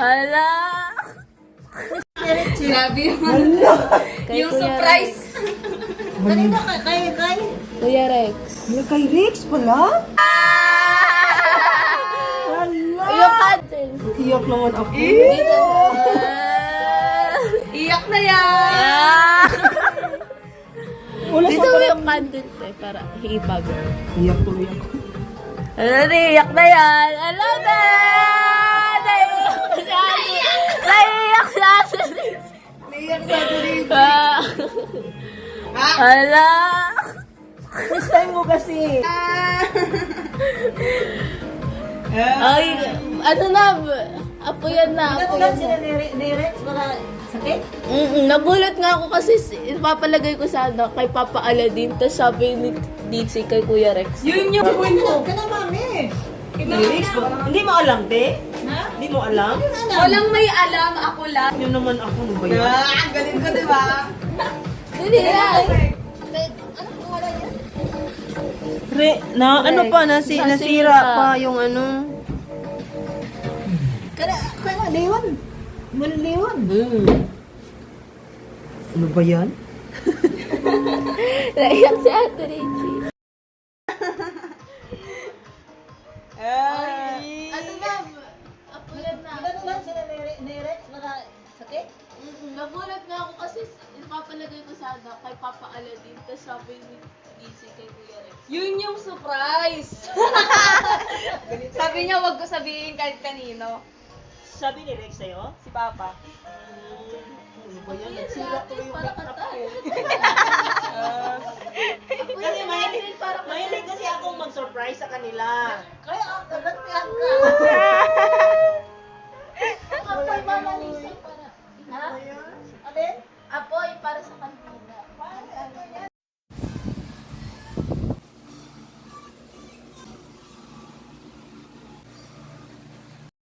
Hala! Grabe yung Kuya surprise. Kanina kay Kuya Rex. kay Rex pala? Yung candle. Iyak naman ako. Dito. Iyak na yan. Wala Dito sa yung candle para hipag. Iyak tuloy ako. Ano, iyak na yan. Alam na! Naiiyak si Ate. Naiiyak si Ate. Iyak sa tuloy. Hala! First time mo kasi. Ay, ano na, apoyan na, apoyan na. Ni Rex para sakit? Nagulat nga ako kasi ipapalagay ko sana kay Papa Aladdin, tapos sabi ni Ditsy kay Kuya Rex. Yun yung Huwag ka na, mami. Ni Rex, hindi mo alam, te? Ha? Hindi mo alam? Walang may alam, ako lang. Yun naman ako, ano ba yan? Ang galing ko, di ba? Hindi yan. Ano pa, Nasira nasira pa yung ano. Kaya liwan. Manliwan. Ano ba yan? Naiyak si Ate Richie. Ano na, apoyan na. Ganun sila ni Rex para sakit? Nagulat nga ako kasi ipapalagay ko sana kay Papa Aladdin, tapos sabi ni Ditsy kay Kuya Rex. Yun yung surprise. Sabi niya, wag ko sabihin kahit kanino. Sabi ni Rex sa'yo? Si Papa. Ano ba yan? Yun, Nagsira ate, tuloy yung para make-up kanta. ko. Apoyan Kasi na natin para mahilig kasi akong mag-surprise sa kanila. Kaya ako, nagtiyak ka. Apoy, Mama Lisa, para. Ha? Alin? Apoy, para sa kanila.